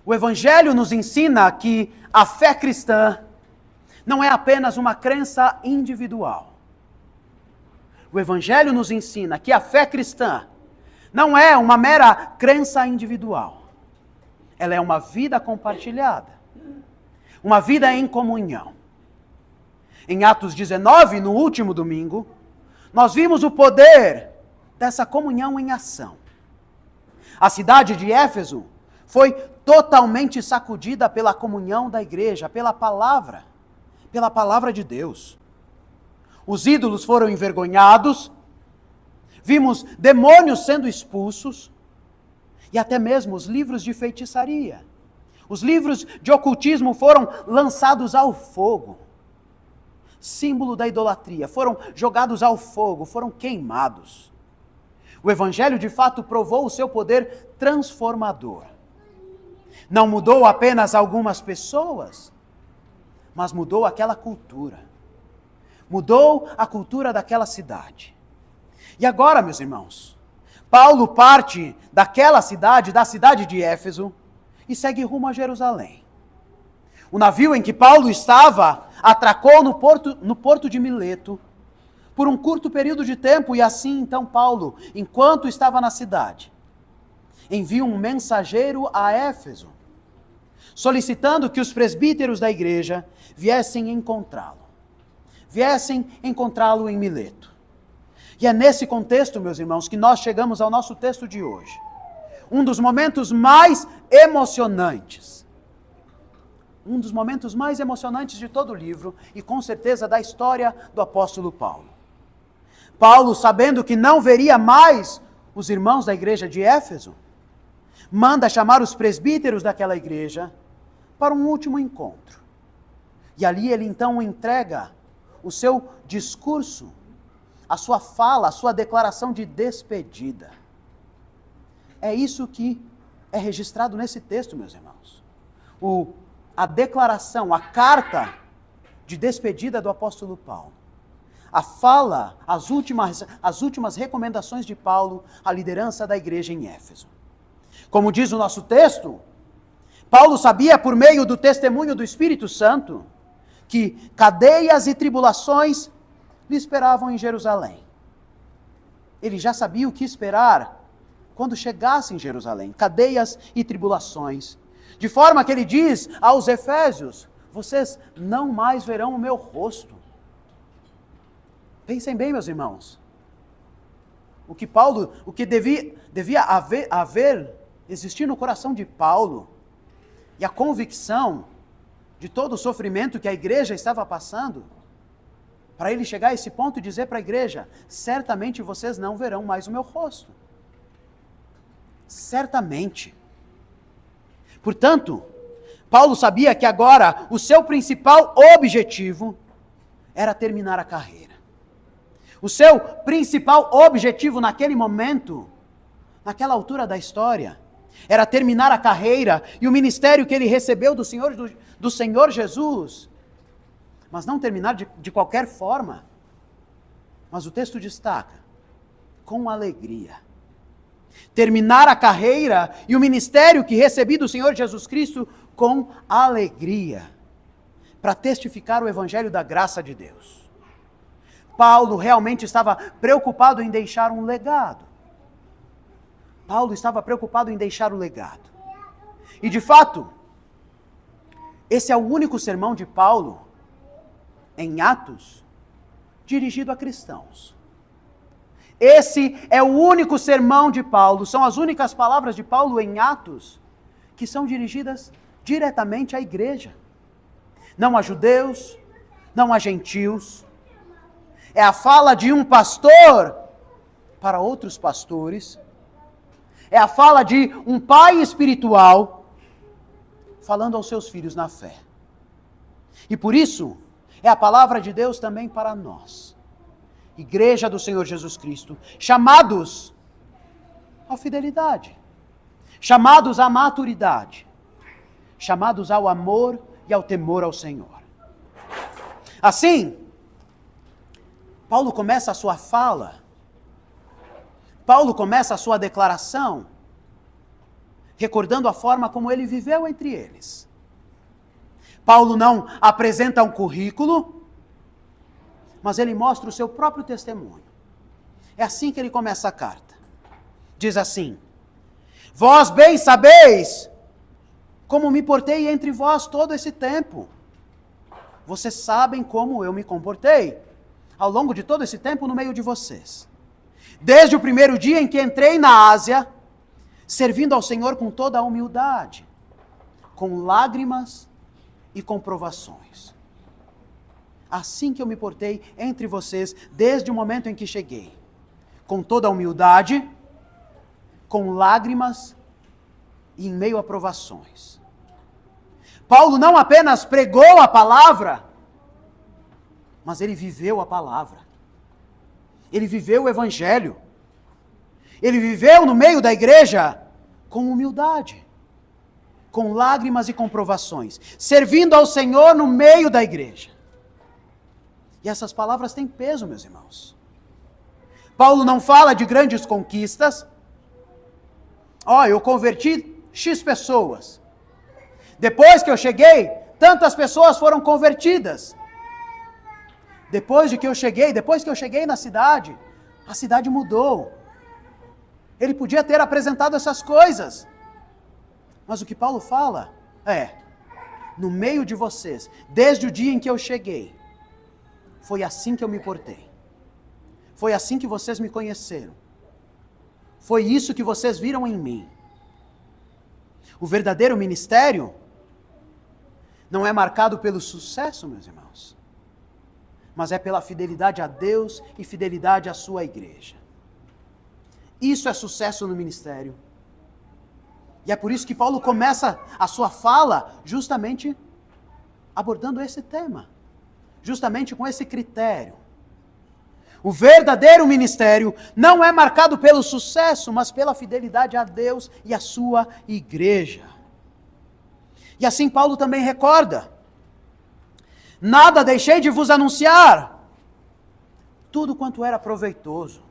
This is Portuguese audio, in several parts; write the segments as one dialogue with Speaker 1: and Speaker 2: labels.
Speaker 1: O Evangelho nos ensina que a fé cristã não é apenas uma crença individual. O Evangelho nos ensina que a fé cristã não é uma mera crença individual. Ela é uma vida compartilhada. Uma vida em comunhão. Em Atos 19, no último domingo, nós vimos o poder dessa comunhão em ação. A cidade de Éfeso foi totalmente sacudida pela comunhão da igreja, pela palavra de Deus. Os ídolos foram envergonhados, vimos demônios sendo expulsos, e até mesmo os livros de feitiçaria, os livros de ocultismo foram lançados ao fogo. Símbolo da idolatria, foram jogados ao fogo, foram queimados. O Evangelho de fato provou o seu poder transformador. Não mudou apenas algumas pessoas, mas mudou aquela cultura. Mudou a cultura daquela cidade. E agora, meus irmãos, Paulo parte daquela cidade, da cidade de Éfeso, e segue rumo a Jerusalém. O navio em que Paulo estava atracou no porto de Mileto por um curto período de tempo, e assim então Paulo, enquanto estava na cidade, envia um mensageiro a Éfeso, solicitando que os presbíteros da igreja viessem encontrá-lo em Mileto. E é nesse contexto, meus irmãos, que nós chegamos ao nosso texto de hoje. Um dos momentos mais emocionantes de todo o livro, e com certeza da história do apóstolo Paulo. Paulo, sabendo que não veria mais os irmãos da igreja de Éfeso, manda chamar os presbíteros daquela igreja para um último encontro. E ali ele então entrega o seu discurso, a sua fala, a sua declaração de despedida. É isso que é registrado nesse texto, meus irmãos. A declaração, a carta de despedida do apóstolo Paulo. A fala, as últimas recomendações de Paulo à liderança da igreja em Éfeso. Como diz o nosso texto, Paulo sabia por meio do testemunho do Espírito Santo que cadeias e tribulações lhe esperavam em Jerusalém. Ele já sabia o que esperar quando chegasse em Jerusalém, cadeias e tribulações. De forma que ele diz aos Efésios: vocês não mais verão o meu rosto. Pensem bem, meus irmãos. O que devia existir no coração de Paulo, e a convicção de todo o sofrimento que a igreja estava passando, para ele chegar a esse ponto e dizer para a igreja: certamente vocês não verão mais o meu rosto. Certamente. Portanto, Paulo sabia que agora o seu principal objetivo era terminar a carreira. O seu principal objetivo naquele momento, naquela altura da história, era terminar a carreira e o ministério que ele recebeu do Senhor Jesus. Mas não terminar de qualquer forma. Mas o texto destaca: com alegria. Terminar a carreira e o ministério que recebi do Senhor Jesus Cristo com alegria, para testificar o evangelho da graça de Deus. Paulo realmente estava preocupado em deixar um legado. Paulo estava preocupado em deixar o legado. E de fato, esse é o único sermão de Paulo em Atos dirigido a cristãos. Esse é o único sermão de Paulo, são as únicas palavras de Paulo em Atos que são dirigidas diretamente à igreja. Não a judeus, não a gentios. É a fala de um pastor para outros pastores. É a fala de um pai espiritual falando aos seus filhos na fé. E por isso, é a palavra de Deus também para nós. Igreja do Senhor Jesus Cristo, chamados à fidelidade, chamados à maturidade, chamados ao amor e ao temor ao Senhor. Assim, Paulo começa a sua fala, Paulo começa a sua declaração, recordando a forma como ele viveu entre eles. Paulo não apresenta um currículo, mas ele mostra o seu próprio testemunho. É assim que ele começa a carta. Diz assim: vós bem sabeis como me portei entre vós todo esse tempo. Vocês sabem como eu me comportei ao longo de todo esse tempo no meio de vocês. Desde o primeiro dia em que entrei na Ásia, servindo ao Senhor com toda a humildade, com lágrimas e com provações. Assim que eu me portei entre vocês desde o momento em que cheguei, com toda a humildade, com lágrimas e em meio a provações. Paulo não apenas pregou a palavra, mas ele viveu a palavra. Ele viveu o evangelho. Ele viveu no meio da igreja com humildade, com lágrimas e com provações, servindo ao Senhor no meio da igreja. E essas palavras têm peso, meus irmãos. Paulo não fala de grandes conquistas. Eu converti X pessoas. Depois que eu cheguei, tantas pessoas foram convertidas. Depois que eu cheguei na cidade, a cidade mudou. Ele podia ter apresentado essas coisas. Mas o que Paulo fala é: no meio de vocês, desde o dia em que eu cheguei, foi assim que eu me portei. Foi assim que vocês me conheceram. Foi isso que vocês viram em mim. O verdadeiro ministério não é marcado pelo sucesso, meus irmãos, mas é pela fidelidade a Deus e fidelidade à sua igreja. Isso é sucesso no ministério. E é por isso que Paulo começa a sua fala justamente abordando esse tema, justamente com esse critério. O verdadeiro ministério não é marcado pelo sucesso, mas pela fidelidade a Deus e à sua igreja. E assim Paulo também recorda: nada deixei de vos anunciar, tudo quanto era proveitoso.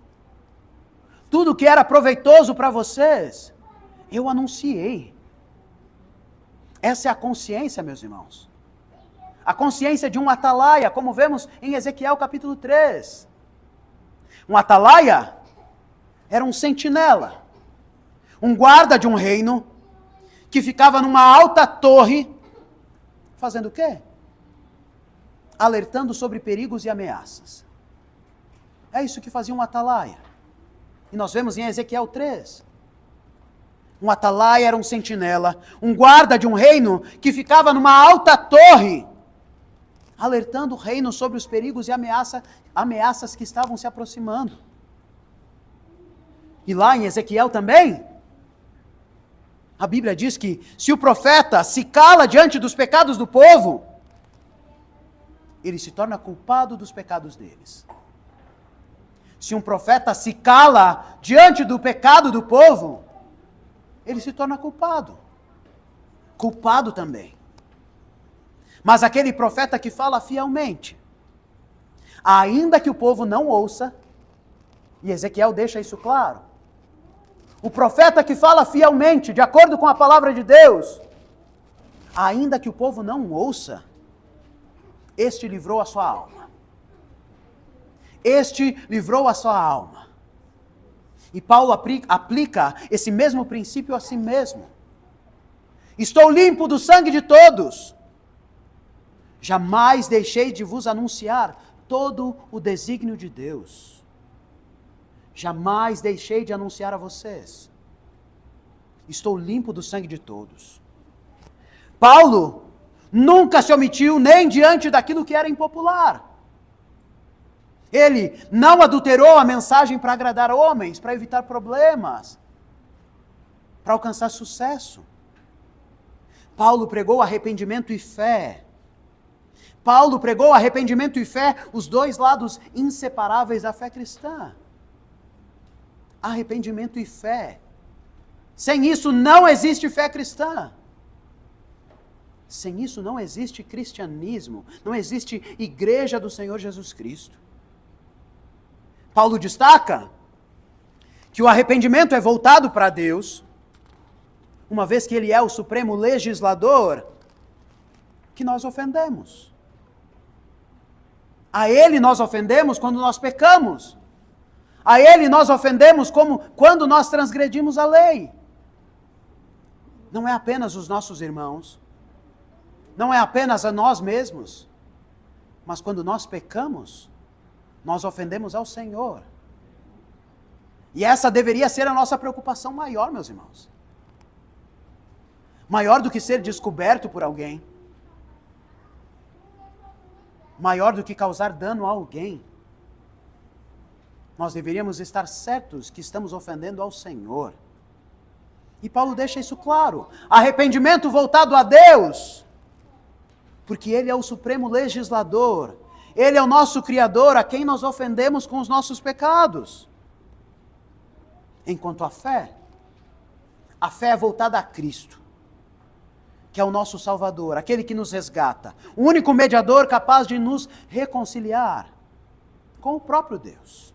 Speaker 1: Tudo que era proveitoso para vocês, eu anunciei. Essa é a consciência, meus irmãos. A consciência de um atalaia, como vemos em Ezequiel capítulo 3. Um atalaia era um sentinela, um guarda de um reino, que ficava numa alta torre, fazendo o quê? Alertando sobre perigos e ameaças. É isso que fazia um atalaia. E nós vemos em Ezequiel 3. Um atalaia era um sentinela, um guarda de um reino que ficava numa alta torre, alertando o reino sobre os perigos e ameaças que estavam se aproximando. E lá em Ezequiel também, a Bíblia diz que se o profeta se cala diante dos pecados do povo, ele se torna culpado dos pecados deles. Se um profeta se cala diante do pecado do povo, ele se torna culpado. Culpado também. Mas aquele profeta que fala fielmente, ainda que o povo não ouça, e Ezequiel deixa isso claro, o profeta que fala fielmente, de acordo com a palavra de Deus, ainda que o povo não ouça, este livrou a sua alma. Este livrou a sua alma. E Paulo aplica esse mesmo princípio a si mesmo. Estou limpo do sangue de todos. Jamais deixei de vos anunciar todo o desígnio de Deus. Jamais deixei de anunciar a vocês. Estou limpo do sangue de todos. Paulo nunca se omitiu nem diante daquilo que era impopular. Ele não adulterou a mensagem para agradar homens, para evitar problemas, para alcançar sucesso. Paulo pregou arrependimento e fé. Paulo pregou arrependimento e fé, os dois lados inseparáveis da fé cristã. Arrependimento e fé. Sem isso não existe fé cristã. Sem isso não existe cristianismo, não existe igreja do Senhor Jesus Cristo. Paulo destaca que o arrependimento é voltado para Deus, uma vez que Ele é o supremo legislador, que nós ofendemos. A Ele nós ofendemos quando nós pecamos. A Ele nós ofendemos quando nós transgredimos a lei. Não é apenas os nossos irmãos, não é apenas a nós mesmos, mas quando nós pecamos, nós ofendemos ao Senhor. E essa deveria ser a nossa preocupação maior, meus irmãos. Maior do que ser descoberto por alguém. Maior do que causar dano a alguém. Nós deveríamos estar certos que estamos ofendendo ao Senhor. E Paulo deixa isso claro. Arrependimento voltado a Deus. Porque Ele é o supremo legislador. Ele é o nosso Criador, a quem nós ofendemos com os nossos pecados. Enquanto a fé é voltada a Cristo, que é o nosso Salvador, aquele que nos resgata, o único mediador capaz de nos reconciliar com o próprio Deus.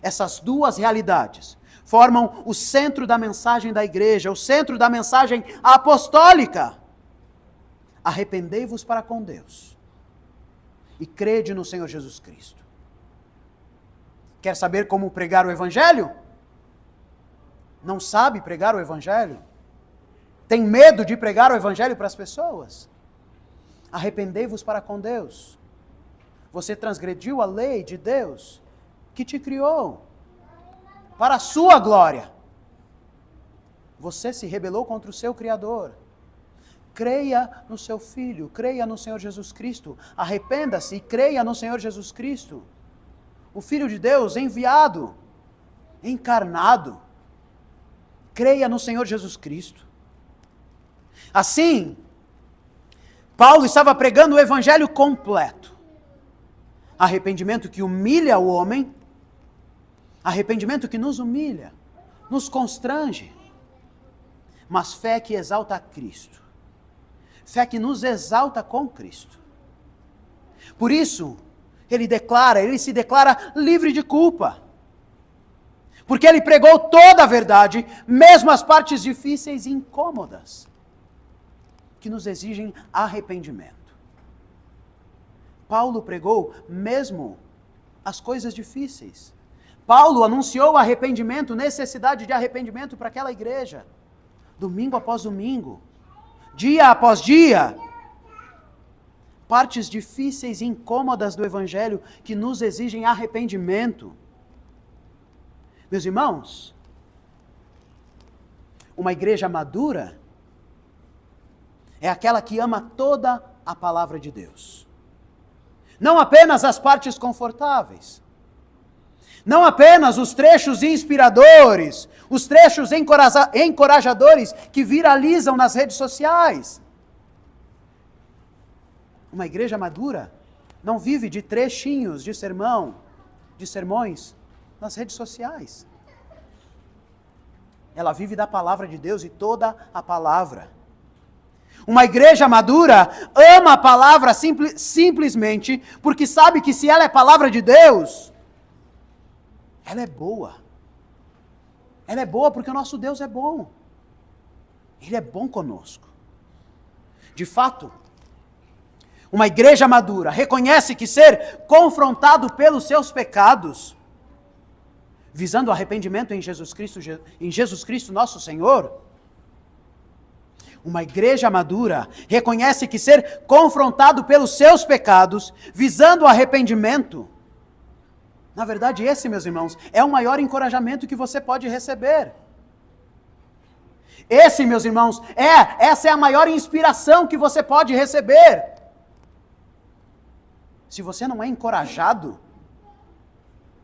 Speaker 1: Essas duas realidades formam o centro da mensagem da igreja, o centro da mensagem apostólica. Arrependei-vos para com Deus e crede no Senhor Jesus Cristo. Quer saber como pregar o Evangelho? Não sabe pregar o Evangelho? Tem medo de pregar o Evangelho para as pessoas? Arrependei-vos para com Deus. Você transgrediu a lei de Deus que te criou para a sua glória. Você se rebelou contra o seu Criador. Creia no seu Filho, creia no Senhor Jesus Cristo. Arrependa-se e creia no Senhor Jesus Cristo. O Filho de Deus enviado, encarnado. Creia no Senhor Jesus Cristo. Assim, Paulo estava pregando o Evangelho completo. Arrependimento que humilha o homem, arrependimento que nos humilha, nos constrange, mas fé que exalta a Cristo. Fé que nos exalta com Cristo. Por isso, ele se declara livre de culpa. Porque ele pregou toda a verdade, mesmo as partes difíceis e incômodas, que nos exigem arrependimento. Paulo pregou mesmo as coisas difíceis. Paulo anunciou arrependimento, necessidade de arrependimento para aquela igreja. Domingo após domingo, dia após dia. Partes difíceis e incômodas do Evangelho que nos exigem arrependimento. Meus irmãos, uma igreja madura é aquela que ama toda a palavra de Deus. Não apenas as partes confortáveis. Não apenas os trechos inspiradores, os trechos encorajadores que viralizam nas redes sociais. Uma igreja madura não vive de trechinhos de sermões nas redes sociais. Ela vive da palavra de Deus e toda a palavra. Uma igreja madura ama a palavra simplesmente porque sabe que se ela é palavra de Deus, ela é boa. Ela é boa porque o nosso Deus é bom. Ele é bom conosco. De fato, uma igreja madura reconhece que ser confrontado pelos seus pecados, visando arrependimento em Jesus Cristo nosso Senhor. Uma igreja madura reconhece que ser confrontado pelos seus pecados, visando arrependimento, na verdade esse, meus irmãos, é o maior encorajamento que você pode receber. Esse, meus irmãos, essa é a maior inspiração que você pode receber. Se você não é encorajado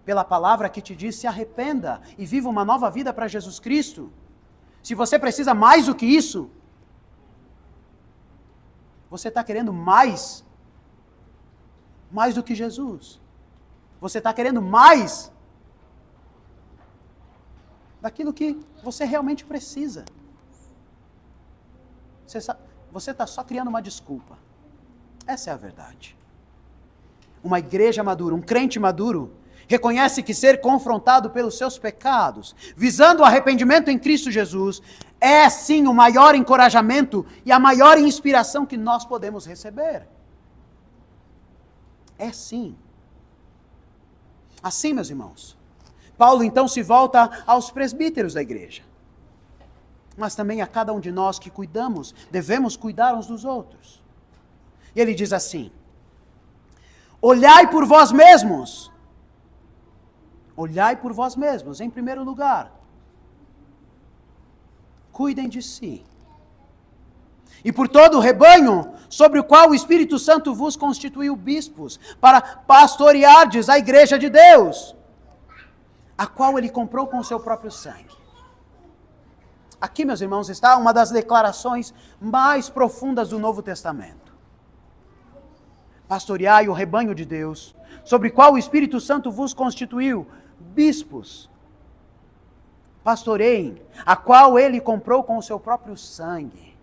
Speaker 1: pela palavra que te diz se arrependa e viva uma nova vida para Jesus Cristo, se você precisa mais do que isso, você está querendo mais do que Jesus. Você está querendo mais daquilo que você realmente precisa. Você está só criando uma desculpa. Essa é a verdade. Uma igreja madura, um crente maduro, reconhece que ser confrontado pelos seus pecados, visando o arrependimento em Cristo Jesus, é sim o maior encorajamento e a maior inspiração que nós podemos receber. É sim. Assim, meus irmãos, Paulo então se volta aos presbíteros da igreja, mas também a cada um de nós que cuidamos, devemos cuidar uns dos outros. E ele diz assim: olhai por vós mesmos, em primeiro lugar. Cuidem de si. E por todo o rebanho, sobre o qual o Espírito Santo vos constituiu bispos, para pastoreardes a igreja de Deus, a qual ele comprou com o seu próprio sangue. Aqui, meus irmãos, está uma das declarações mais profundas do Novo Testamento. Pastoreai o rebanho de Deus, sobre o qual o Espírito Santo vos constituiu bispos. Pastoreiem, a qual ele comprou com o seu próprio sangue.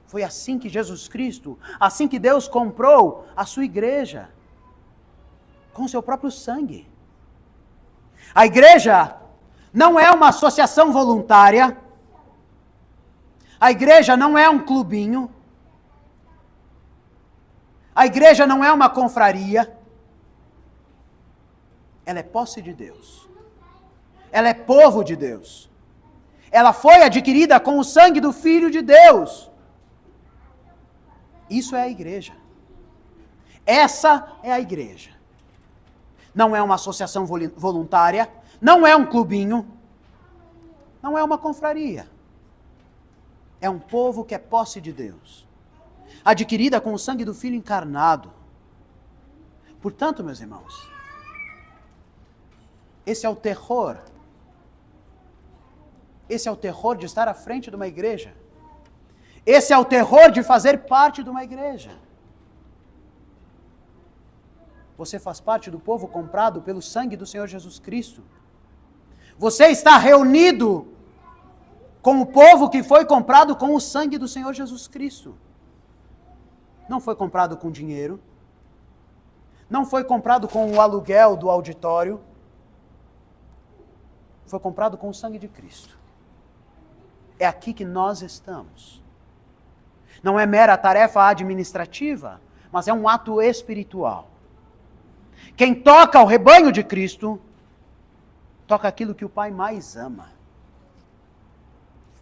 Speaker 1: Foi assim que Jesus Cristo, assim que Deus comprou a sua igreja, com o seu próprio sangue. A igreja não é uma associação voluntária, a igreja não é um clubinho, a igreja não é uma confraria, ela é posse de Deus. Ela é povo de Deus. Ela foi adquirida com o sangue do Filho de Deus. Isso é a igreja. Essa é a igreja. Não é uma associação voluntária, não é um clubinho, não é uma confraria. É um povo que é posse de Deus, adquirida com o sangue do Filho encarnado. Portanto, meus irmãos, esse é o terror. Esse é o terror de estar à frente de uma igreja. Esse é o terror de fazer parte de uma igreja. Você faz parte do povo comprado pelo sangue do Senhor Jesus Cristo. Você está reunido com o povo que foi comprado com o sangue do Senhor Jesus Cristo. Não foi comprado com dinheiro. Não foi comprado com o aluguel do auditório. Foi comprado com o sangue de Cristo. É aqui que nós estamos. Não é mera tarefa administrativa, mas é um ato espiritual. Quem toca o rebanho de Cristo, toca aquilo que o Pai mais ama.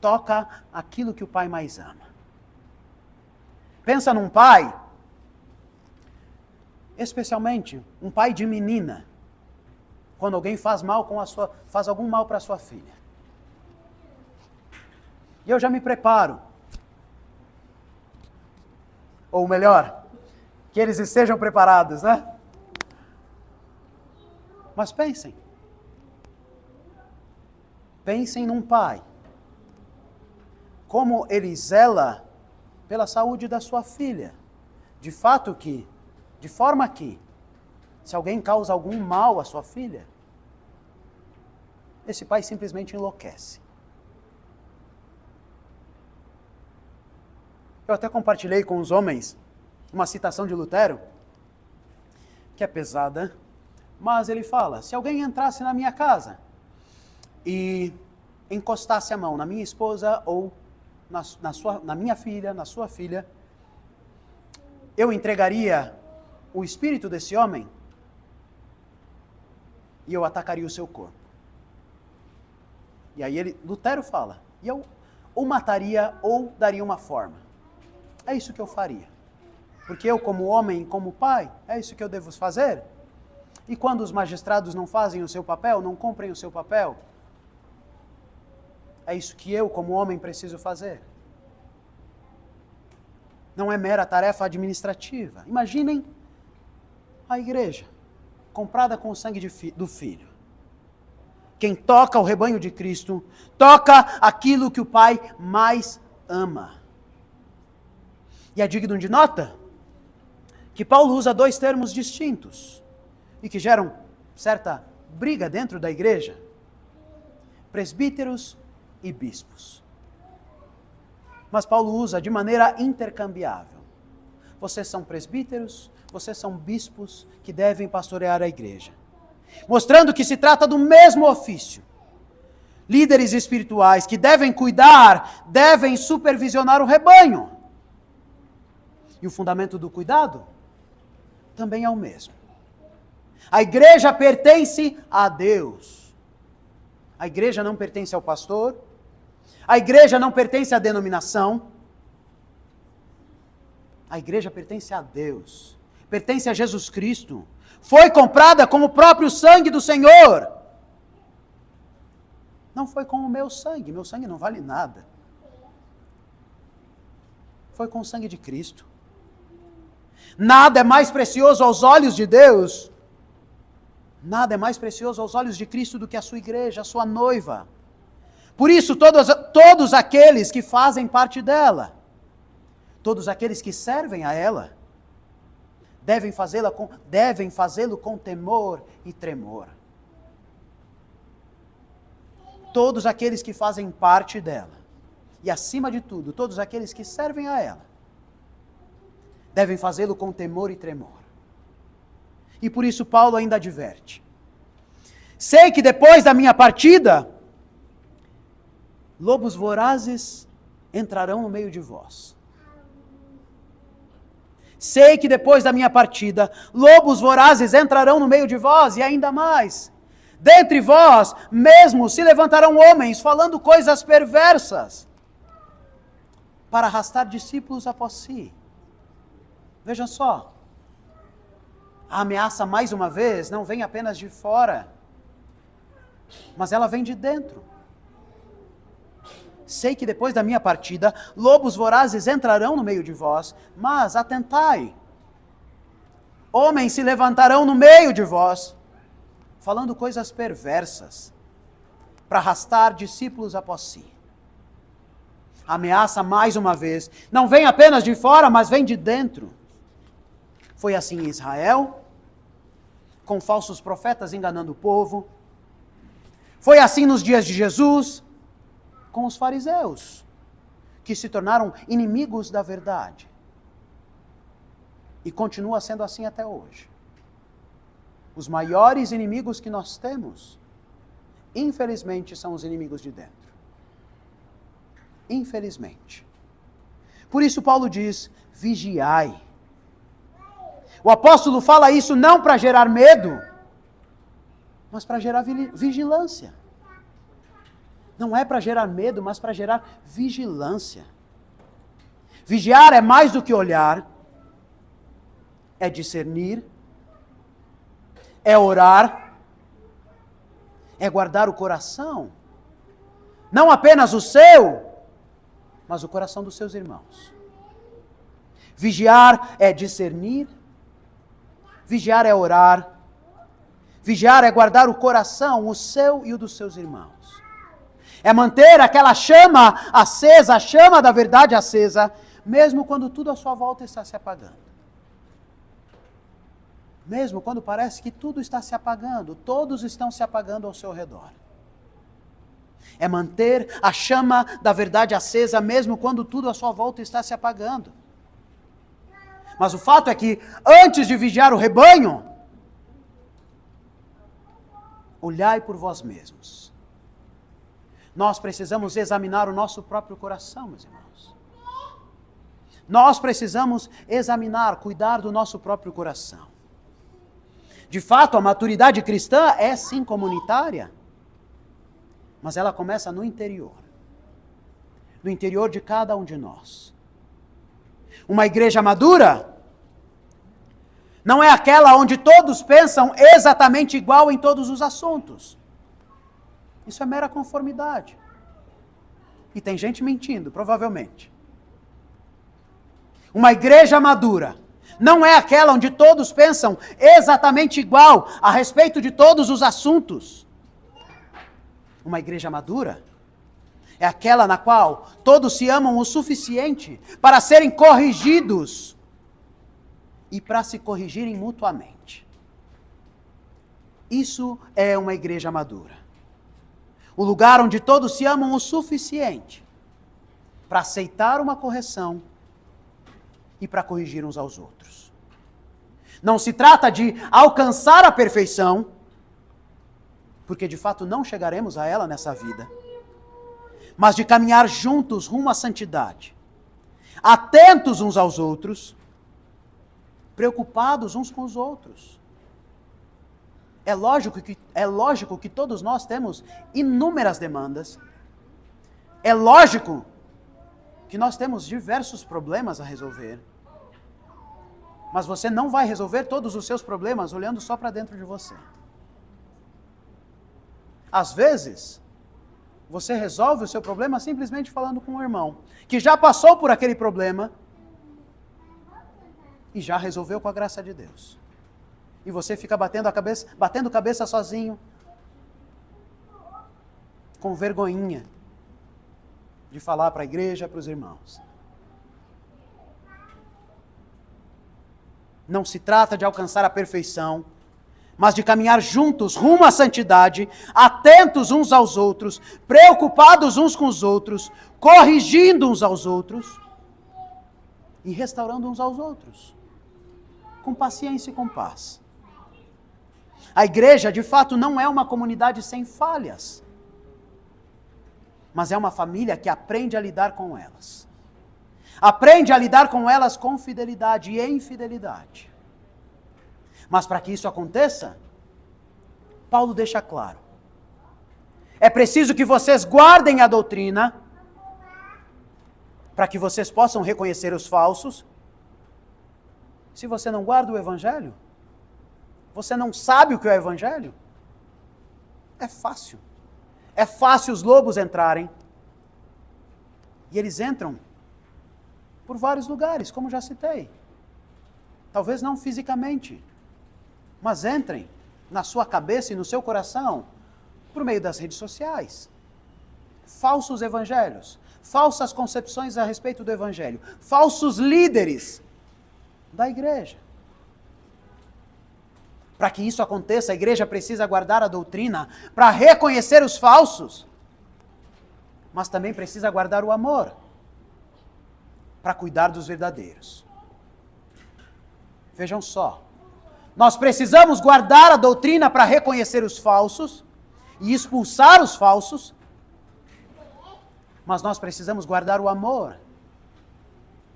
Speaker 1: Toca aquilo que o Pai mais ama. Pensa num pai, especialmente um pai de menina, quando alguém faz algum mal para a sua filha. E eu já me preparo. Ou melhor, que eles estejam preparados, né? Mas pensem. Pensem num pai. Como ele zela pela saúde da sua filha. De forma que, se alguém causa algum mal à sua filha, esse pai simplesmente enlouquece. Eu até compartilhei com os homens uma citação de Lutero, que é pesada, mas ele fala: se alguém entrasse na minha casa e encostasse a mão na minha esposa ou na minha filha, na sua filha, eu entregaria o espírito desse homem e eu atacaria o seu corpo. E aí Lutero fala, e eu o mataria ou daria uma forma. É isso que eu faria. Porque eu, como homem, como pai, é isso que eu devo fazer. E quando os magistrados não fazem o seu papel, não cumprem o seu papel, é isso que eu, como homem, preciso fazer. Não é mera tarefa administrativa. Imaginem a igreja, comprada com o sangue do Filho. Quem toca o rebanho de Cristo, toca aquilo que o Pai mais ama. E é digno de nota que Paulo usa dois termos distintos e que geram certa briga dentro da igreja: presbíteros e bispos. Mas Paulo usa de maneira intercambiável. vocês são presbíteros, vocês são bispos que devem pastorear a igreja. Mostrando que se trata do mesmo ofício. Líderes espirituais que devem cuidar, devem supervisionar o rebanho. E o fundamento do cuidado também é o mesmo. A igreja pertence a Deus. A igreja não pertence ao pastor. A igreja não pertence à denominação. A igreja pertence a Deus. Pertence a Jesus Cristo. Foi comprada com o próprio sangue do Senhor. Não foi com o meu sangue não vale nada. Foi com o sangue de Cristo. Nada é mais precioso aos olhos de Deus. Nada é mais precioso aos olhos de Cristo do que a sua igreja, a sua noiva. Por isso, todos aqueles que fazem parte dela, todos aqueles que servem a ela, devem fazê-lo com temor e tremor. Todos aqueles que fazem parte dela, e acima de tudo, todos aqueles que servem a ela, devem fazê-lo com temor e tremor. E por isso Paulo ainda adverte: sei que depois da minha partida, lobos vorazes entrarão no meio de vós. Sei que depois da minha partida, lobos vorazes entrarão no meio de vós, e ainda mais, dentre vós mesmo se levantarão homens falando coisas perversas, para arrastar discípulos após si. Vejam só, a ameaça mais uma vez não vem apenas de fora, mas ela vem de dentro. Sei que depois da minha partida, lobos vorazes entrarão no meio de vós, mas atentai, homens se levantarão no meio de vós, falando coisas perversas, para arrastar discípulos após si. A ameaça, mais uma vez, não vem apenas de fora, mas vem de dentro. Foi assim em Israel, com falsos profetas enganando o povo. Foi assim nos dias de Jesus, com os fariseus, que se tornaram inimigos da verdade. E continua sendo assim até hoje. Os maiores inimigos que nós temos, infelizmente, são os inimigos de dentro. Infelizmente. Por isso Paulo diz: vigiai. O apóstolo fala isso não para gerar medo, mas para gerar vigilância. Não é para gerar medo, mas para gerar vigilância. Vigiar é mais do que olhar, é discernir, é orar, é guardar o coração. Não apenas o seu, mas o coração dos seus irmãos. Vigiar é discernir, vigiar é orar, vigiar é guardar o coração, o seu e o dos seus irmãos. É manter aquela chama acesa, a chama da verdade acesa, mesmo quando tudo à sua volta está se apagando. Mesmo quando parece que tudo está se apagando, todos estão se apagando ao seu redor. É manter a chama da verdade acesa, mesmo quando tudo à sua volta está se apagando. Mas o fato é que, antes de vigiar o rebanho, olhai por vós mesmos. Nós precisamos examinar o nosso próprio coração, meus irmãos. Nós precisamos examinar, cuidar do nosso próprio coração. De fato, a maturidade cristã é sim comunitária, mas ela começa no interior de cada um de nós. Uma igreja madura não é aquela onde todos pensam exatamente igual em todos os assuntos. Isso é mera conformidade. E tem gente mentindo, provavelmente. Uma igreja madura não é aquela onde todos pensam exatamente igual a respeito de todos os assuntos. Uma igreja madura é aquela na qual todos se amam o suficiente para serem corrigidos e para se corrigirem mutuamente. Isso é uma igreja madura. O lugar onde todos se amam o suficiente para aceitar uma correção e para corrigir uns aos outros. Não se trata de alcançar a perfeição, porque de fato não chegaremos a ela nessa vida, mas de caminhar juntos rumo à santidade, atentos uns aos outros, preocupados uns com os outros. É lógico que todos nós temos inúmeras demandas. É lógico que nós temos diversos problemas a resolver. Mas você não vai resolver todos os seus problemas olhando só para dentro de você. Às vezes, você resolve o seu problema simplesmente falando com um irmão, que já passou por aquele problema e já resolveu com a graça de Deus. E você fica batendo cabeça sozinho, com vergonhinha de falar para a igreja, para os irmãos. Não se trata de alcançar a perfeição, mas de caminhar juntos rumo à santidade, atentos uns aos outros, preocupados uns com os outros, corrigindo uns aos outros e restaurando uns aos outros, com paciência e com paz. A igreja, de fato, não é uma comunidade sem falhas, mas é uma família que aprende a lidar com elas. Aprende a lidar com elas com fidelidade e em fidelidade. Mas para que isso aconteça, Paulo deixa claro: é preciso que vocês guardem a doutrina, para que vocês possam reconhecer os falsos. Se você não guarda o evangelho, você não sabe o que é o evangelho, é fácil. É fácil os lobos entrarem. E eles entram por vários lugares, como já citei. Talvez não fisicamente, mas entrem na sua cabeça e no seu coração por meio das redes sociais. Falsos evangelhos, falsas concepções a respeito do evangelho, falsos líderes da igreja. Para que isso aconteça, a igreja precisa guardar a doutrina para reconhecer os falsos, mas também precisa guardar o amor para cuidar dos verdadeiros. Vejam só, nós precisamos guardar a doutrina para reconhecer os falsos e expulsar os falsos, mas nós precisamos guardar o amor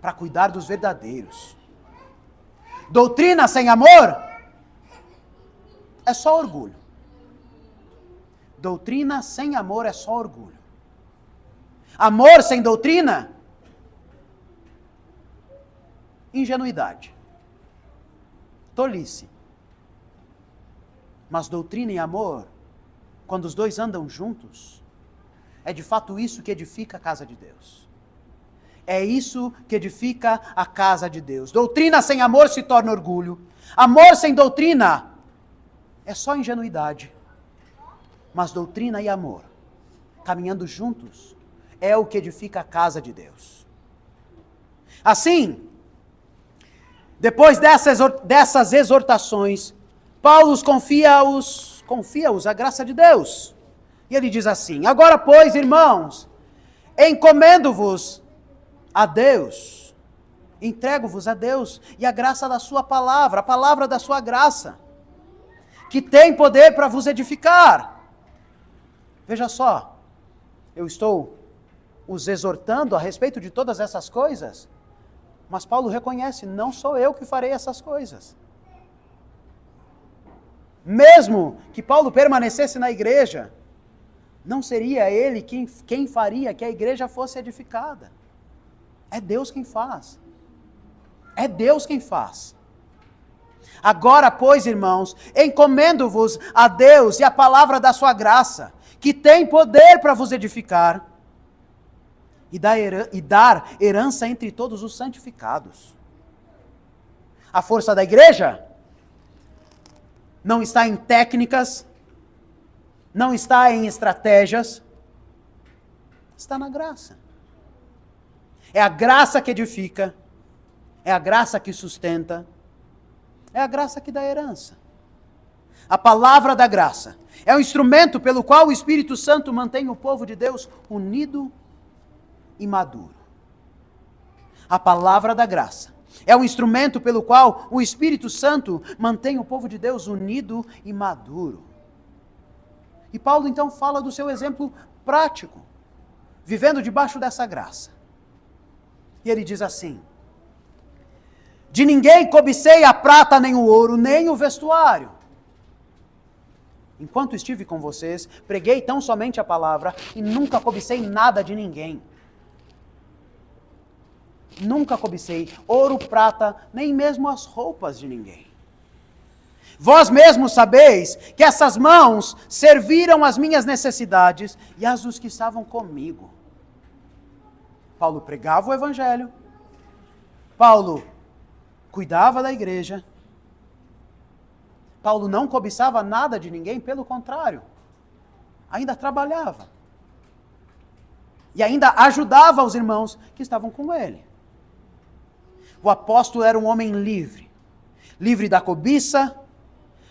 Speaker 1: para cuidar dos verdadeiros. Doutrina sem amor é só orgulho. Doutrina sem amor é só orgulho. Amor sem doutrina, ingenuidade, tolice. Mas doutrina e amor, quando os dois andam juntos, é de fato isso que edifica a casa de Deus. É isso que edifica a casa de Deus. Doutrina sem amor se torna orgulho. Amor sem doutrina é só ingenuidade. Mas doutrina e amor, caminhando juntos, é o que edifica a casa de Deus. Assim, depois dessas exortações, Paulo confia-os a graça de Deus. E ele diz assim: agora, pois, irmãos, encomendo-vos a Deus, entrego-vos a Deus e a graça da sua palavra, a palavra da sua graça, que tem poder para vos edificar. Veja só, eu estou os exortando a respeito de todas essas coisas, mas Paulo reconhece: não sou eu que farei essas coisas. Mesmo que Paulo permanecesse na igreja, não seria ele quem faria que a igreja fosse edificada. É Deus quem faz. É Deus quem faz. Agora, pois, irmãos, encomendo-vos a Deus e a palavra da sua graça, que tem poder para vos edificar e dar herança entre todos os santificados. A força da igreja não está em técnicas, não está em estratégias, está na graça. É a graça que edifica, é a graça que sustenta, é a graça que dá herança. A palavra da graça é o instrumento pelo qual o Espírito Santo mantém o povo de Deus unido e maduro. A palavra da graça É um instrumento pelo qual o Espírito Santo mantém o povo de Deus unido e maduro. E Paulo então fala do seu exemplo prático, vivendo debaixo dessa graça. E ele diz assim: de ninguém cobicei a prata, nem o ouro, nem o vestuário. Enquanto estive com vocês, preguei tão somente a palavra e nunca cobicei nada de ninguém. Nunca cobicei ouro, prata, nem mesmo as roupas de ninguém. Vós mesmos sabeis que essas mãos serviram as minhas necessidades e as dos que estavam comigo. Paulo pregava o evangelho. Paulo cuidava da igreja. Paulo não cobiçava nada de ninguém, pelo contrário, ainda trabalhava. E ainda ajudava os irmãos que estavam com ele. O apóstolo era um homem livre. Livre da cobiça,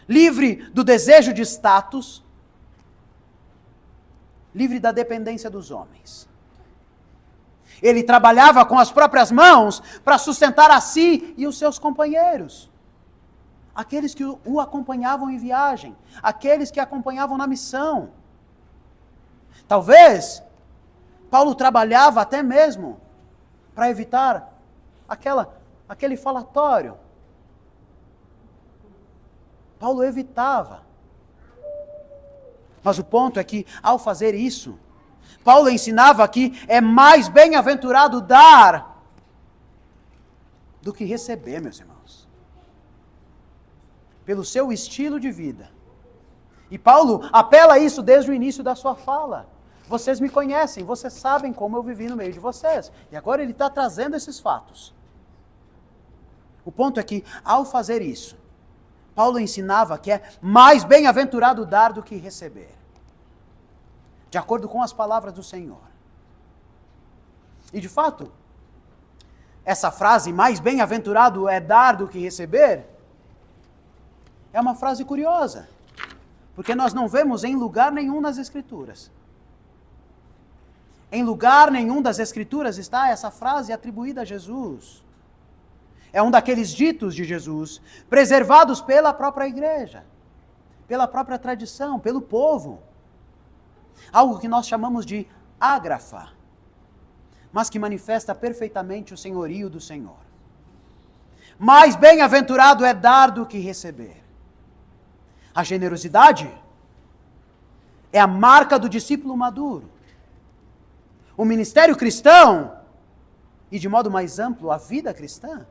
Speaker 1: livre do desejo de status, livre da dependência dos homens. Ele trabalhava com as próprias mãos para sustentar a si e os seus companheiros. Aqueles que o acompanhavam em viagem, aqueles que acompanhavam na missão. Talvez Paulo trabalhava até mesmo para evitar aquele falatório. Paulo evitava. Mas o ponto é que, ao fazer isso, Paulo ensinava que é mais bem-aventurado dar do que receber, meus irmãos. Pelo seu estilo de vida. E Paulo apela a isso desde o início da sua fala. Vocês me conhecem, vocês sabem como eu vivi no meio de vocês. E agora ele está trazendo esses fatos. O ponto é que, ao fazer isso, Paulo ensinava que é mais bem-aventurado dar do que receber. De acordo com as palavras do Senhor. E de fato, essa frase, mais bem-aventurado é dar do que receber, é uma frase curiosa. Porque nós não vemos em lugar nenhum nas Escrituras. Em lugar nenhum das Escrituras está essa frase atribuída a Jesus. É um daqueles ditos de Jesus, preservados pela própria igreja, pela própria tradição, pelo povo. Algo que nós chamamos de ágrafa, mas que manifesta perfeitamente o senhorio do Senhor. Mais bem-aventurado é dar do que receber. A generosidade é a marca do discípulo maduro. O ministério cristão, e de modo mais amplo, a vida cristã,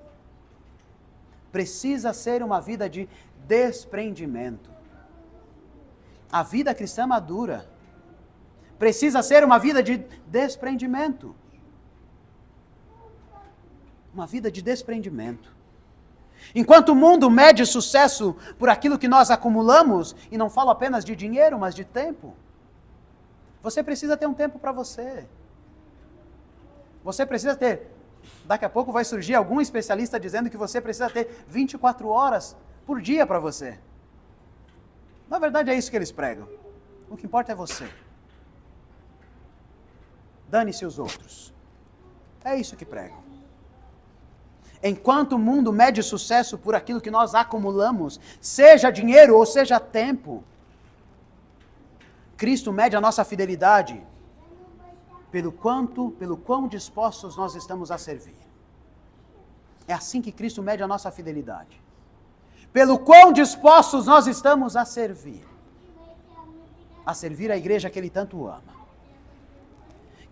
Speaker 1: precisa ser uma vida de desprendimento. A vida cristã madura precisa ser uma vida de desprendimento. Uma vida de desprendimento. Enquanto o mundo mede sucesso por aquilo que nós acumulamos, e não falo apenas de dinheiro, mas de tempo, você precisa ter um tempo para você. Você precisa ter, daqui a pouco vai surgir algum especialista dizendo que você precisa ter 24 horas por dia para você. Na verdade é isso que eles pregam. O que importa é você. Dane-se os outros. É isso que pregam. Enquanto o mundo mede sucesso por aquilo que nós acumulamos, seja dinheiro ou seja tempo, Cristo mede a nossa fidelidade pelo quão dispostos nós estamos a servir. É assim que Cristo mede a nossa fidelidade. Pelo quão dispostos nós estamos a servir. A servir a igreja que Ele tanto ama.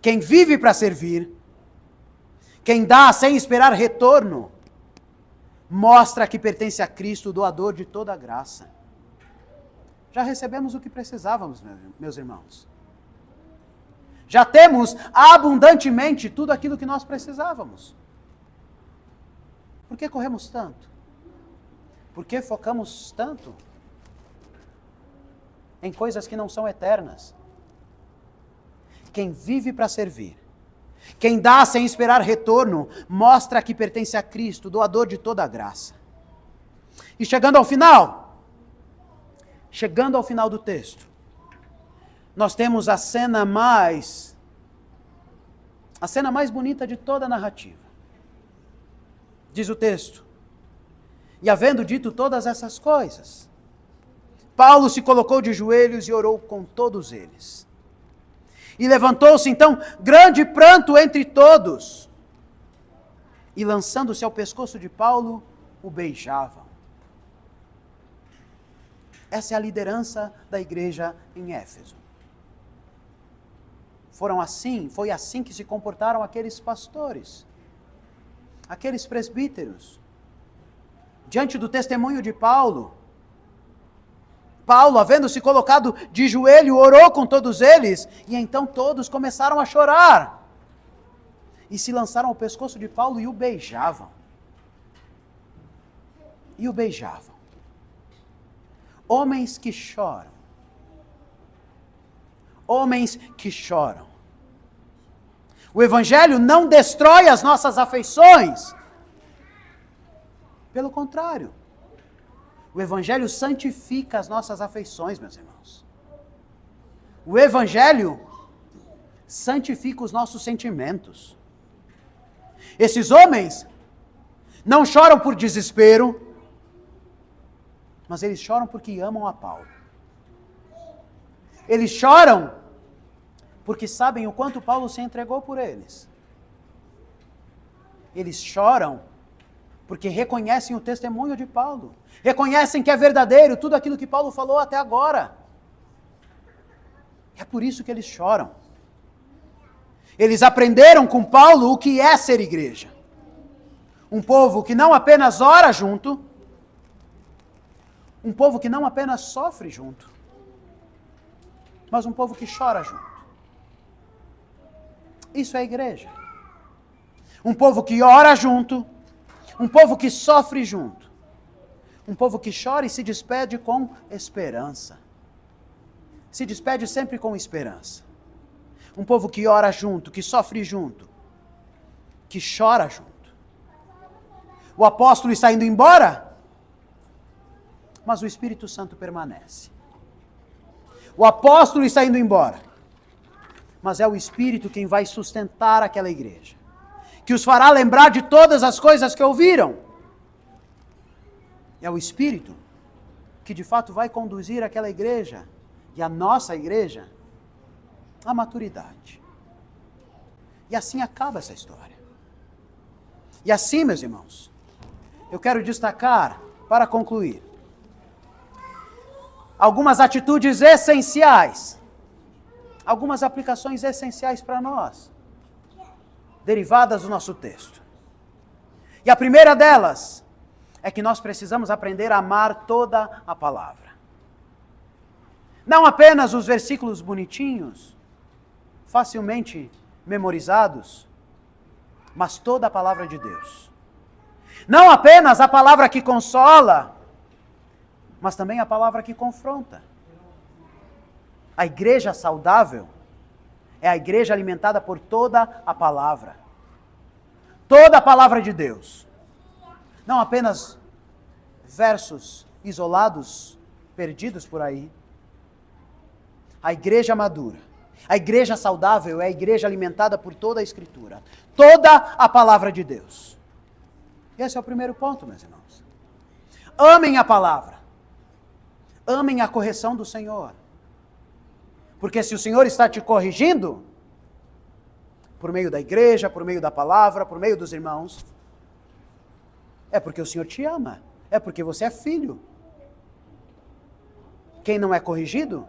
Speaker 1: Quem vive para servir, quem dá sem esperar retorno, mostra que pertence a Cristo, o doador de toda a graça. Já recebemos o que precisávamos, meus irmãos. Já temos abundantemente tudo aquilo que nós precisávamos. Por que corremos tanto? Por que focamos tanto em coisas que não são eternas? Quem vive para servir, quem dá sem esperar retorno, mostra que pertence a Cristo, doador de toda a graça. E chegando ao final do texto, nós temos a cena mais bonita de toda a narrativa. Diz o texto: e havendo dito todas essas coisas, Paulo se colocou de joelhos e orou com todos eles. E levantou-se então grande pranto entre todos, e lançando-se ao pescoço de Paulo, o beijavam. Essa é a liderança da igreja em Éfeso. Foi assim que se comportaram aqueles pastores, aqueles presbíteros. Diante do testemunho de Paulo, havendo se colocado de joelho, orou com todos eles, e então todos começaram a chorar. E se lançaram ao pescoço de Paulo e o beijavam. E o beijavam. Homens que choram. Homens que choram. O Evangelho não destrói as nossas afeições. Pelo contrário. O Evangelho santifica as nossas afeições, meus irmãos. O Evangelho santifica os nossos sentimentos. Esses homens não choram por desespero, mas eles choram porque amam a Paulo. Eles choram porque sabem o quanto Paulo se entregou por eles. Eles choram porque reconhecem o testemunho de Paulo. Reconhecem que é verdadeiro tudo aquilo que Paulo falou até agora. É por isso que eles choram. Eles aprenderam com Paulo o que é ser igreja. Um povo que não apenas ora junto, um povo que não apenas sofre junto, mas um povo que chora junto. Isso é igreja. Um povo que ora junto, um povo que sofre junto, um povo que chora e se despede com esperança. Se despede sempre com esperança. Um povo que ora junto, que sofre junto, que chora junto. O apóstolo está indo embora, mas o Espírito Santo permanece. O apóstolo está indo embora, mas é o Espírito quem vai sustentar aquela igreja, que os fará lembrar de todas as coisas que ouviram. É o Espírito que de fato vai conduzir aquela igreja, e a nossa igreja, à maturidade. E assim acaba essa história. E assim, meus irmãos, eu quero destacar, para concluir, algumas atitudes essenciais, algumas aplicações essenciais para nós, derivadas do nosso texto. E a primeira delas é que nós precisamos aprender a amar toda a palavra. Não apenas os versículos bonitinhos, facilmente memorizados, mas toda a palavra de Deus. Não apenas a palavra que consola, mas também a palavra que confronta. A igreja saudável é a igreja alimentada por toda a palavra. Toda a palavra de Deus. Não apenas versos isolados, perdidos por aí. A igreja madura, a igreja saudável é a igreja alimentada por toda a Escritura. Toda a palavra de Deus. Esse é o primeiro ponto, meus irmãos. Amem a palavra. Amem a correção do Senhor. Porque se o Senhor está te corrigindo, por meio da igreja, por meio da palavra, por meio dos irmãos, é porque o Senhor te ama. É porque você é filho. Quem não é corrigido,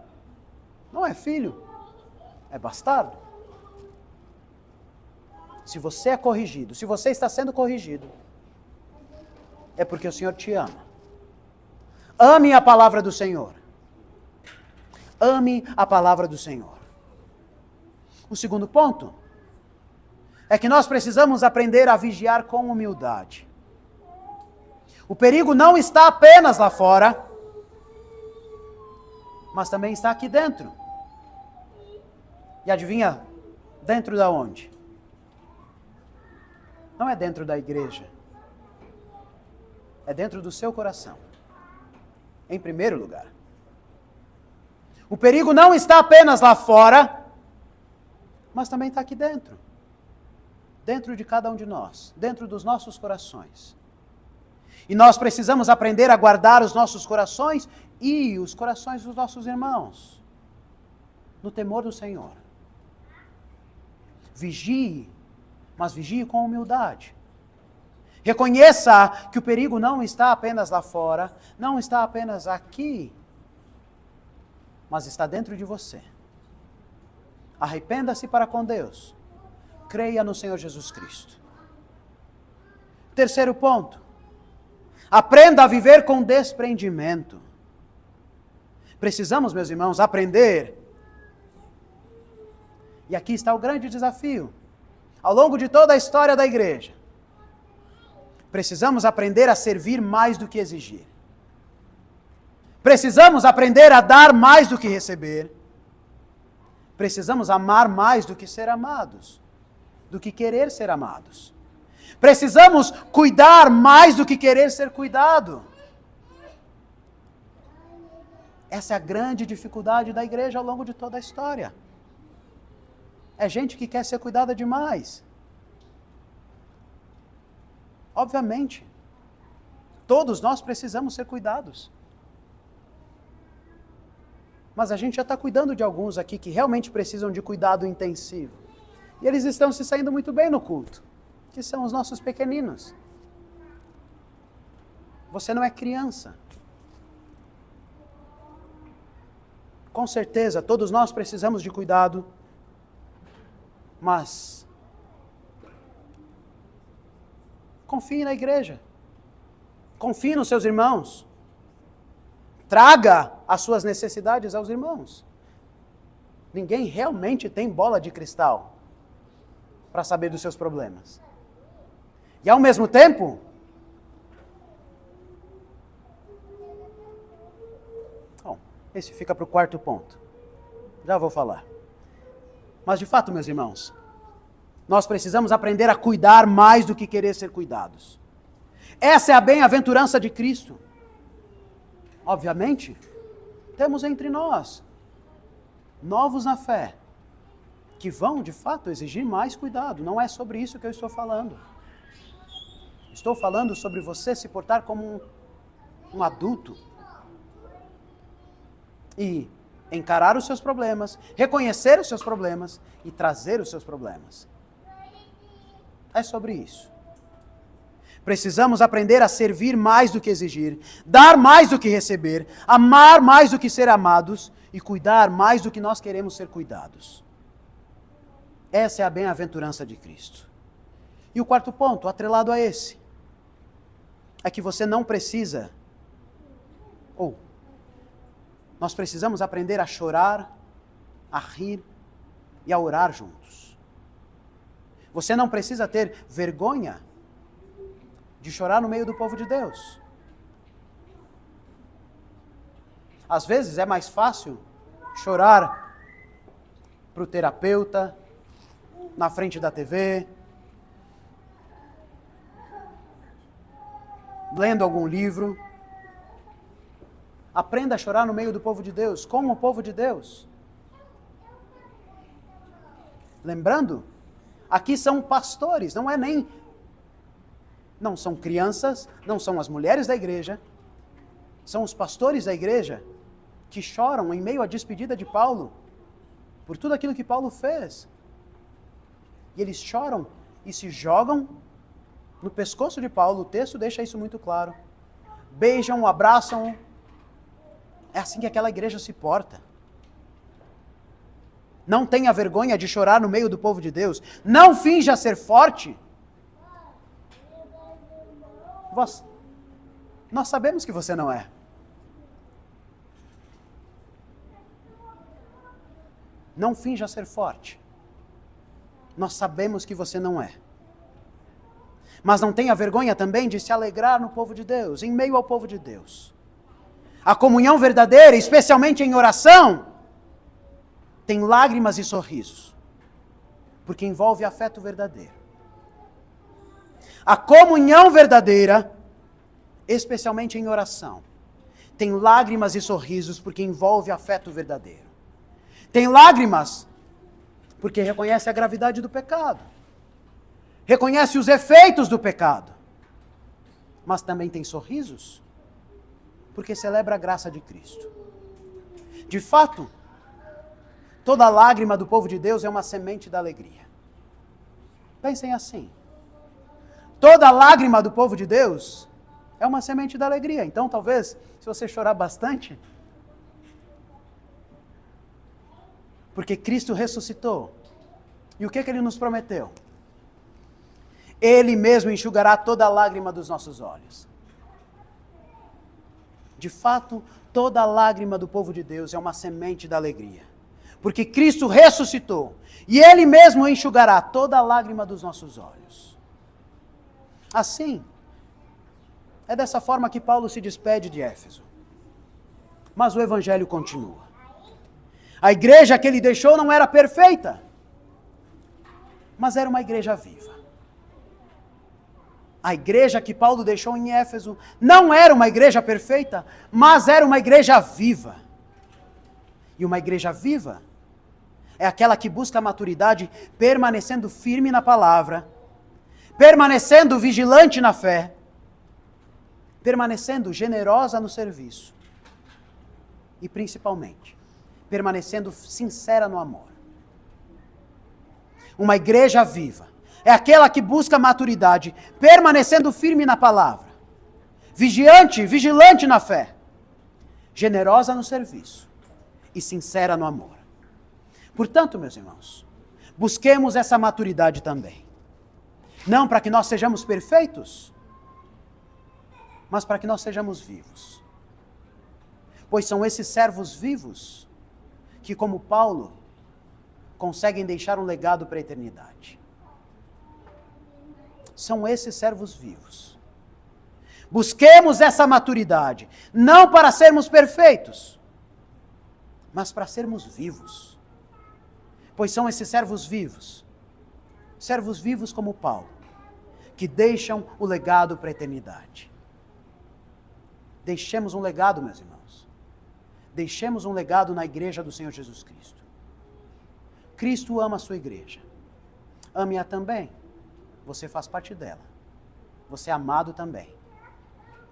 Speaker 1: não é filho, é bastardo. Se você é corrigido, se você está sendo corrigido, é porque o Senhor te ama. Ame a palavra do Senhor. Ame a palavra do Senhor. O segundo ponto é que nós precisamos aprender a vigiar com humildade. O perigo não está apenas lá fora, mas também está aqui dentro. E adivinha, dentro da onde? Não é dentro da igreja. É dentro do seu coração. Em primeiro lugar. O perigo não está apenas lá fora, mas também está aqui dentro. dentro de cada um de nós, dentro dos nossos corações. E nós precisamos aprender a guardar os nossos corações e os corações dos nossos irmãos, no temor do Senhor. Vigie, mas vigie com humildade. Reconheça que o perigo não está apenas lá fora, não está apenas aqui, mas está dentro de você. Arrependa-se para com Deus. Creia no Senhor Jesus Cristo. Terceiro ponto. Aprenda a viver com desprendimento. Precisamos, meus irmãos, aprender. E aqui está o grande desafio. Ao longo de toda a história da igreja, precisamos aprender a servir mais do que exigir. Precisamos aprender a dar mais do que receber. Precisamos amar mais do que ser amados, do que querer ser amados. Precisamos cuidar mais do que querer ser cuidado. Essa é a grande dificuldade da igreja ao longo de toda a história. É gente que quer ser cuidada demais. Obviamente, todos nós precisamos ser cuidados. Mas a gente já está cuidando de alguns aqui que realmente precisam de cuidado intensivo. E eles estão se saindo muito bem no culto, que são os nossos pequeninos. Você não é criança. Com certeza, todos nós precisamos de cuidado, mas confie na igreja. Confie nos seus irmãos. Traga as suas necessidades aos irmãos. Ninguém realmente tem bola de cristal para saber dos seus problemas. E ao mesmo tempo, esse fica para o quarto ponto. Já vou falar. Mas de fato, meus irmãos, nós precisamos aprender a cuidar mais do que querer ser cuidados. Essa é a bem-aventurança de Cristo. Obviamente, temos entre nós novos na fé, que vão de fato exigir mais cuidado. Não é sobre isso que eu estou falando. Estou falando sobre você se portar como um adulto e encarar os seus problemas, reconhecer os seus problemas e trazer os seus problemas. É sobre isso. Precisamos aprender a servir mais do que exigir, dar mais do que receber, amar mais do que ser amados e cuidar mais do que nós queremos ser cuidados. Essa é a bem-aventurança de Cristo. E o quarto ponto, atrelado a esse, é que você não precisa, nós precisamos aprender a chorar, a rir e a orar juntos. Você não precisa ter vergonha de chorar no meio do povo de Deus. Às vezes é mais fácil chorar para o terapeuta, na frente da TV, lendo algum livro. Aprenda a chorar no meio do povo de Deus, como o povo de Deus. Lembrando, aqui são pastores, não são crianças, não são as mulheres da igreja, são os pastores da igreja que choram em meio à despedida de Paulo, por tudo aquilo que Paulo fez. E eles choram e se jogam no pescoço de Paulo, o texto deixa isso muito claro. Beijam, abraçam. É assim que aquela igreja se porta. Não tenha vergonha de chorar no meio do povo de Deus. Não finja ser forte. Nós sabemos que você não é. Não finja ser forte. Nós sabemos que você não é. Mas não tenha vergonha também de se alegrar no povo de Deus, em meio ao povo de Deus. A comunhão verdadeira, especialmente em oração, tem lágrimas e sorrisos, porque envolve afeto verdadeiro. A comunhão verdadeira, especialmente em oração, tem lágrimas e sorrisos, porque envolve afeto verdadeiro. Tem lágrimas, porque reconhece a gravidade do pecado. reconhece os efeitos do pecado, mas também tem sorrisos, porque celebra a graça de Cristo. De fato, toda lágrima do povo de Deus é uma semente da alegria. Pensem assim. Toda lágrima do povo de Deus é uma semente da alegria. Então, talvez, se você chorar bastante, porque Cristo ressuscitou. E o que Ele nos prometeu? Ele mesmo enxugará toda a lágrima dos nossos olhos. De fato, toda lágrima do povo de Deus é uma semente da alegria. Porque Cristo ressuscitou. E Ele mesmo enxugará toda a lágrima dos nossos olhos. Assim, é dessa forma que Paulo se despede de Éfeso. Mas o Evangelho continua. A igreja que ele deixou não era perfeita, mas era uma igreja viva. A igreja que Paulo deixou em Éfeso não era uma igreja perfeita, mas era uma igreja viva. E uma igreja viva é aquela que busca a maturidade permanecendo firme na palavra, permanecendo vigilante na fé, permanecendo generosa no serviço e, principalmente, permanecendo sincera no amor. Uma igreja viva é aquela que busca a maturidade, permanecendo firme na palavra, vigilante na fé, generosa no serviço e sincera no amor. Portanto, meus irmãos, busquemos essa maturidade também. Não para que nós sejamos perfeitos, mas para que nós sejamos vivos. Pois são esses servos vivos que, como Paulo, conseguem deixar um legado para a eternidade. São esses servos vivos. Busquemos essa maturidade, não para sermos perfeitos, mas para sermos vivos. Pois são esses servos vivos como Paulo, que deixam o legado para a eternidade. Deixemos um legado, meus irmãos. Deixemos um legado na igreja do Senhor Jesus Cristo. Cristo ama a sua igreja. Ame-a também. Você faz parte dela. Você é amado também.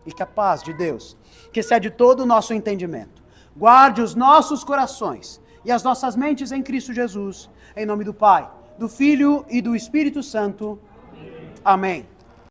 Speaker 1: E que a paz de Deus, que excede todo o nosso entendimento, guarde os nossos corações e as nossas mentes em Cristo Jesus. Em nome do Pai, do Filho e do Espírito Santo. Amém.